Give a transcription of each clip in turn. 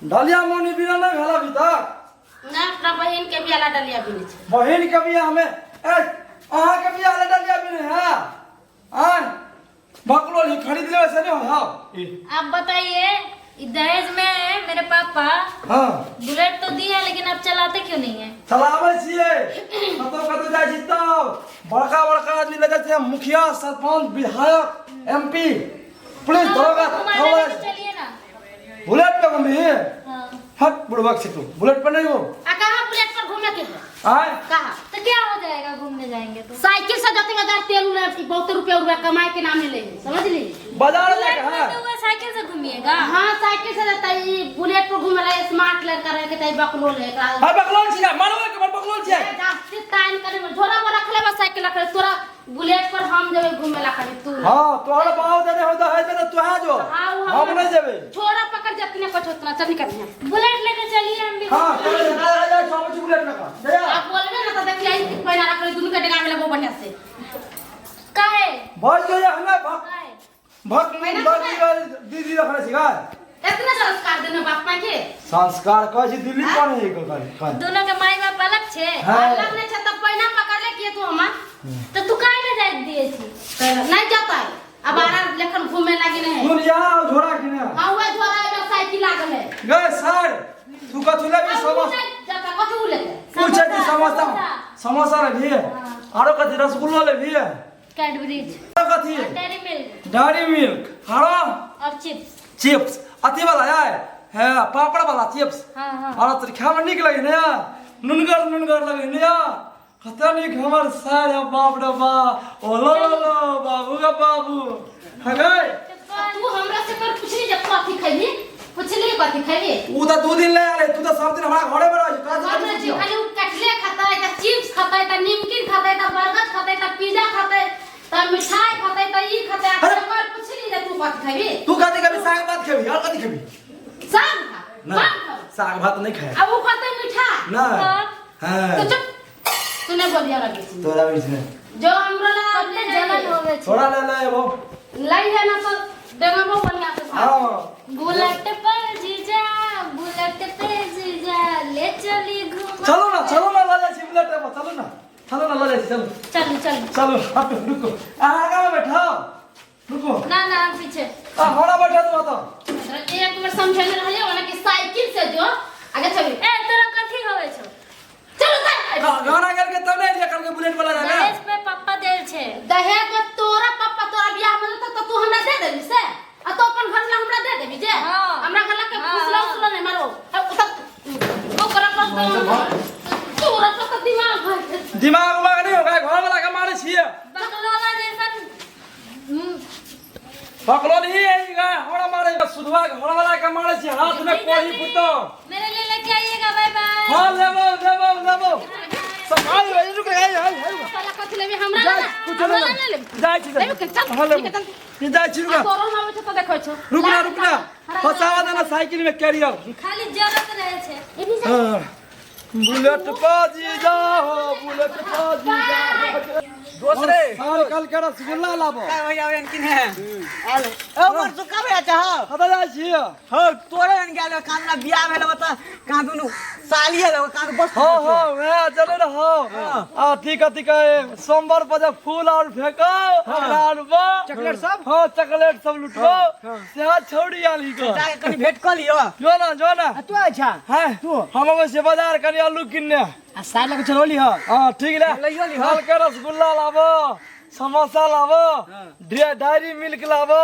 डालिया मोनी बिना ना घाला भी तक ना अपना बहन के भी आला डलिया बिने छे बहन के भी हमें अहाँ के भी आला डालिया बिने है आय बकलो ही खरीद ले वैसे नहीं हो हां आप बताइए दहेज में मेरे पापा हां बुलेट तो दी है लेकिन अब चलाते क्यों नहीं है चलावे छिए कतो जाय छी त बड़का बड़का आदमी लगे छे मुखिया सरपंच विधायक एमपी पुलिस दरोगा चलिए ना बुलेट पे घूमी हां हट बुड़बक से तू बुलेट पर नहीं हो कहां बुलेट पर घूमने के है आय कहां तो क्या हो जाएगा घूमने जाएंगे तो साइकिल से जाते अगर तेल में बहुत रुपया कमाए के नाम ले समझ ली बाजार में कहां साइकिल से घूमिएगा हां साइकिल से जाता है बुलेट पर घूम रहा है स्मार्ट लड़का रहे के तई बकलोल है हां बकलोल छिया मानवे के बकलोल छिया जास्ती टाइम करे में झोला में रख ले बस साइकिल रख ले तोरा बुलेट पर हम जब घूमे ला करे तू हां तोहर बाव देने होता है तो तू आ जो हम नहीं जेबे छोरा पकड़ जतने कुछ उतना चल निकल बुलेट लेके चलिए हम भी हां चल जा सब बुलेट लगा दे आप बोलबे ना तो देखिए आई पैना रख ले दोनों के डेगा में लगो बढ़िया से काहे बोल जो ये हमें भक्त में दीदी रखले छिगा इतना संस्कार देने बाप मां के संस्कार कह छी दिल्ली कोन है कर दोनों के माई बाप अलग छे अलग ने छ त पैना पकड़ ले के तू हमा तो तू काहे ले जाय दिए छी नहीं जाता है अब आरा लेखन घूमे लागी नहीं सुन जा झोरा किने हां वो झोरा में साइकिल लागल है गए सर तू कथु ले समोसा जाता कथु ले पूछे ती समोसा ले भी आरो कथि रसगुल्ला ले भी कैडबरीज कथि डेयरी मिल्क हारो और चिप्स अति वाला है पापड़ वाला चिप्स हां हां और तो खावा निक लगे ने नुनगर लगे ने खतरा नहीं हमर सारे बाप रे बा ओ लो बाबू का बाबू हगे तू हमरा से कर पूछ ली जब कथि खैली पूछ ली कथि खैली उ त 2 दिन ले आले तू त सब दिन हमरा घरे में रह का खाली उ कटले खाता है त चिप्स खाता है त निमकिन खाता है त बर्गर खाता है त पिज्जा खाता है त मिठाई खाता है त ई खाता है कर पूछ ली तू कथि खैली तू कथि कभी साग भात खेबी और कथि खेबी साग ना साग भात नहीं खाए अब वो खाता है मीठा ना हां तो चुप तूने बोलिया लगे तोरा बीच में जो हमरा ला जलन होवे छै थोड़ा ले वो लाई है ना तो देंगो बढ़िया से हां बुलेट पर जीजा ले चली घुमा चलो ना ला जा बुलेट पे चलो ना ला जा चलो हट रुको आगे में बैठो रुको ना हम पीछे हमारा बैठा तू तो एक बार समझाने रहिए वाला कि साइकिल से जो आगे चली तोरा कथि होवे छ चलो गाना करके तब नहीं लिया करके बुलेट वाला रहना दहेज पे पापा देल छे दहेज में तोरा पापा तोरा बियाह में तो तू हमरा दे देबी से आ तो अपन घर ला हमरा दे देबी जे हमरा घर ला के फुसला नहीं मारो ओ करा पास तोरा तो दिमाग नहीं होगा घर वाला का मारे छिए बकलोला जैसन बकलो नहीं आएगा हमरा मारे सुधवा घर वाला का मारे छी हाथ में कोई पुतो मेरे लिए लेके आइएगा बाय बाय हां लेबो संभाल रे रुक आई साला कथि लेबी हमरा ना कुछ ले जाय छी हां लेबो ये जाय छी रुक तोरो नाम छ तो देखै छ रुक ना फसावा देना साइकिल में कैरियर खाली जरूरत रहे छे हां बुलेट पाजी जाओ दूसरे साल कल के रसगुल्ला लाबो का होया ओन किने आले ओ मोर सुकाबे चाह हता जाय छी हो तोरे एन गेलो कामना बियाह भेल बत का दुनु सालिए लो का बस हो मैं चले ना हो आ ठीक है सोमवार पर जब फूल और फेंको लालबो चॉकलेट सब हां चॉकलेट सब लुटबो सेहा छोड़ी आली को जाके कनी भेट कर लियो जो ना तू अच्छा है तू हम से बाजार कनी आलू किन्ने आ साल के चलो लियो हां ठीक ले लइयो ली हाल के रसगुल्ला लाबो समोसा लाबो डायरी मिल्क लाबो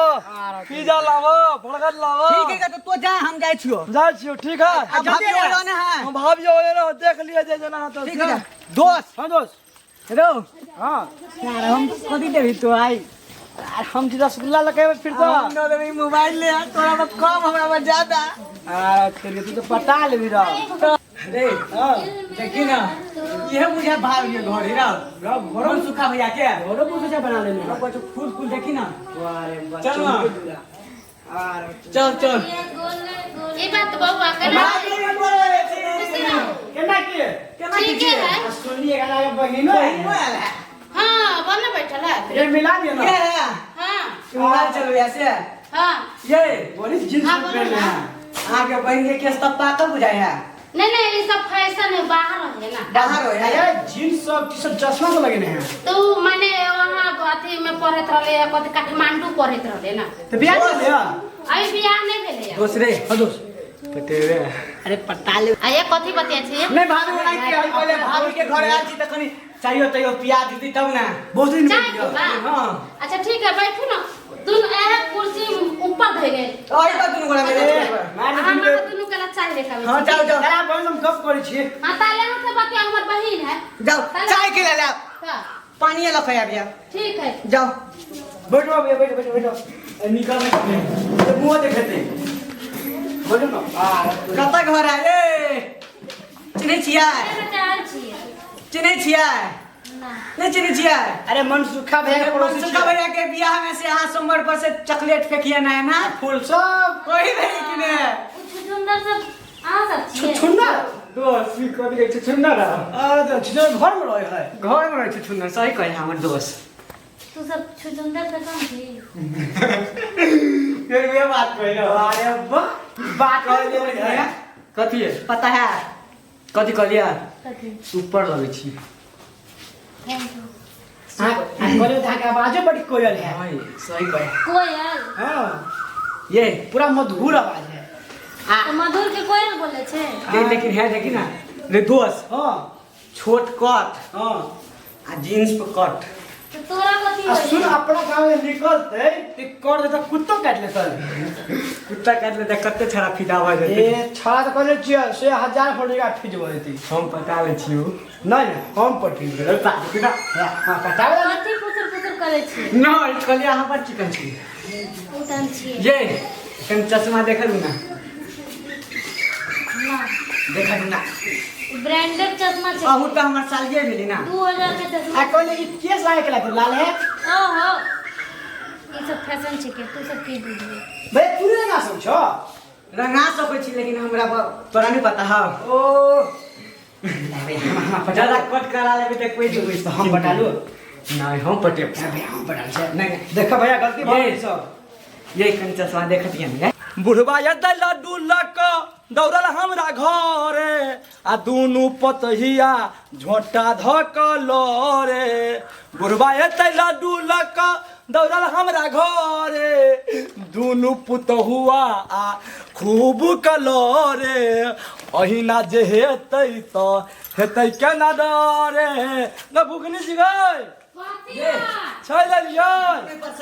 पिज्जा लाबो बर्गर लाबो ठीक है तो जा हम जाय छियो ठीक है जल्दी बोलो ना है हम भाभी ओए ना देख लिए जे जना तो ठीक है दोस्त हां दोस्त हेलो हां यार हम कदी देबी तो आई यार हम जी रसगुल्ला लगे फिर तो हम न देबी मोबाइल ले तोरा में कम हमरा में ज्यादा फिर तू तो पटा लेबी रा अरे हां देखी ना ये मुझे भाव ये घर ही ना घरों सुखा भैया के घरों को से बना लेने को फूल देखी ना अरे चल ना चल ये बात बाबू आकर केना की ठीक है सुनिए गाना के बहिनो हां बन बैठल है ये मिला दिया ना हां मोबाइल चलो ऐसे हां ये बोली जींस पहनना है आगे बहन के केस तब पाकल बुझाए है नहीं ये सब फैशन है बाहर है ना। बाहर हो ये जींस और टी-शर्ट चश्मा तो लगे हैं। तो मैंने वहाँ अथी में पढ़त रहले कथि काठमांडू पढ़त रहले ना। तो बियाह कर लिया। अभी बियाह नहीं भेले यार। दूसरे हां दोस्त। पटेरे अरे पटाले आ ये कथि बतिया छी? नहीं भाभी बनाई के आई पहले भाभी के घर आल छी तखनी चाहिए तो प्याज दी तब ना बहुत दिन चाय में पीबा? हां अच्छा ठीक है बैठू ना। तुम एक कुर्सी ऊपर धरे गए। आई बात दुनु गोला मेरे हम तो तुनु कला चाय लेकर। हां जाओ जाओ आप हम गप करै छी। हां ताले से बतिया हमर बहिन है। जाओ चाय के ले ले का? पानी ला खया भैया ठीक है। जाओ बैठो भैया बैठो। निकाल तो मुंह देखते। बोलो ना। कता घर है ए चिन्है छियै मैं चाल छी। चिन्है छियै ना। नहीं चिन्है छियै अरे मन सुखा भैया पड़ोसी सुखा भैया के बियाह में से यहाँ सोमवार पर से चॉकलेट फेंकिए ना है ना फूल सब कोई नहीं कि ने सुंदर सब आ सब छी। छुन्ना। दोस्त भी कभी के छुन्ना रहा अरे तो छिनो घर में रहे है। घर में रहे छुन्ना सही कहे हमर दोस्त तू सब सुंदर से कम छी। फिर वे बात कहिलो अरे बात कह दे कथी है? पता है कथी कहलिया कथि? ऊपर लगे छी थैंक यू। हां बोले था के आवाज बड़ी कोयल है। हां सही कहे कोयल। हां ये पूरा मधुर आवाज है। तो मधुर के कोयल बोले छे। लेकिन है देखी ना रे दोस्त हां छोट कट हां आ जींस पे कट तो तोरा कथि आ होई? सुन अपना गांव में निकलते ते कर देता कुत्तो काट लेता। कुत्ता काट लेता कते छड़ा फिदा भ जेते ए छाड़ा तो कहले छियै से 1000 फड़ेगा फिज होती। हम पता ले छियो नहीं हम पटी गेल ता बिना। हां कटावे कथि पुसर करे छी? नहीं कहलिया यहाँ पर चिकन छी उतन छी। ये कन चश्मा देखा दू ना ना देखा दू ना ब्रांडेड चश्मा छे। अहू तो हमार सालिए भेली ना 2000 के चश्मा। आ कहले ई केस लागे के लाल है। ओहो ई सब फैशन छे के तू सब की बुझबे? भाई पूरे ना सब छ। रंगा सकै छी लेकिन हमरा तोरा नहीं पता है ओ ज्यादा कट करा लेबे त कोई देबै तो हम पटालू। नहीं हम पटे हम पटाल छै। नहीं देखा भैया गलती भ गई सब। ये कन चश्मा देखत हियन बुढ़वा ये लड्डू लक दौड़ल हमरा घरे आ दुनू पतहिया झोटा धक लरे बुढ़वा ये लड्डू लक दौड़ल हमरा घरे दुनू पुतहुआ आ खूब कलरे अहिना जे हेतै त हेतै केना डरे न भुखनी जिगै छै लेलियै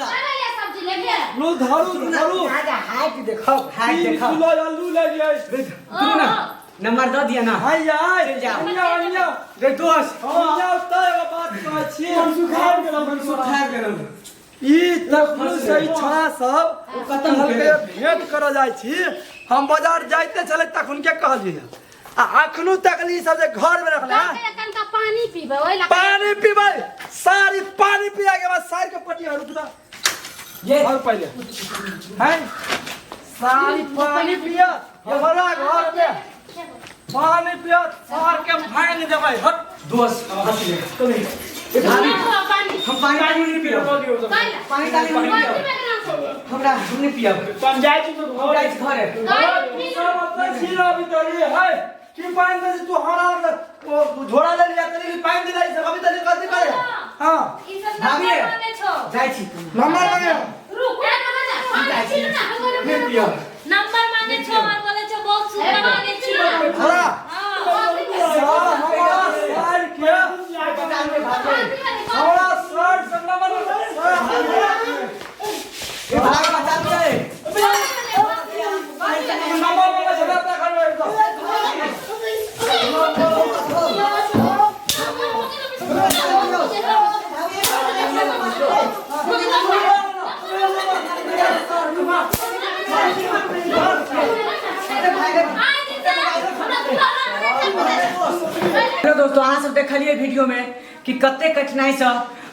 अरे ये सब्जी लेके। नु धरू आजा हाइट देखो हाइट 3 देखो किलो आलू लेलियै ओहो नंबर दे दिया ना हाय यार चल जाओ। अन्या रे दोस्त अन्या उतर एगो बात कहै छी हम सुखाड़ गेलौ हम सुखा गेलौ ई तखन से छा सब खत्म हल्के भेंट कर जाइ छी हम बाजार जाइते चले तखन के कहलिए आ अखनो तक ई सब जे घर में रखला कनका पानी पीबे ओइ ला। पानी पीबै सारी पानी पिया के बाद सार के पटिया रुक जा ये और पहले हैं सारी पानी पिया हमारा घर में पानी पिया सार के भांग देबै हट दोस्त हंस ले तो नहीं ये भाभी पानी। हम पानी नहीं पियो काला। पानी डाली नहीं पानी पियो में ना से। हमरा हम नहीं पियो तुम जाय छी तो हम जाई छी घरे सब अपना छीना भीतर है कि पानी दे तू हमारा वो झोड़ा ले लिया तेरे पानी दे दे अभी तक कर दे करे हां ई सब भाभी नंबर मांगे छो। जाई छी नंबर मांगे रुक ए ना पानी छीन ना नहीं पियो नंबर मांगे छो और बोले छो बहुत सुंदर मांगे छी। थोड़ा हां हमारा सार के हमारा शर्ट सब नंबर ये भाग बचा दे नंबर में झगड़ा करवे तो हेलो दोस्तों अहाँ सब देखलिए वीडियो में कि कते कठिनाई से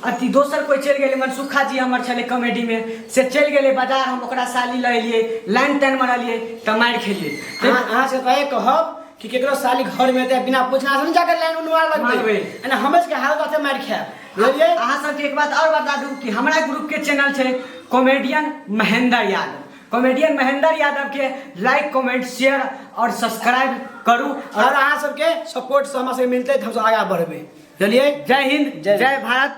अति दोसर कोई चल गए मनसुखा जी हमर छले कॉमेडी में से चल गए बाजार हम ओकरा साली ले लिए लाइन टाइन मारलिए त मार खेलिए अहाँ से कहे कहब कि केकरो साली घर में ते बिना पूछना से जाकर लाइन उनवा मारबै। लगबे एना हमें के हाल बात मार खाए बुझलिए। अहाँ सबके एक बात और बता दूं कि हमारा ग्रुप के चैनल है कॉमेडियन महेंद्र यादव कॉमेडियन महेंद्र यादव के लाइक कमेंट शेयर और सब्सक्राइब करू और अहाँ सबके सपोर्ट से हमरा से मिलते हम सब आगे बढ़बे। चलिए, जय हिंद, जय भारत।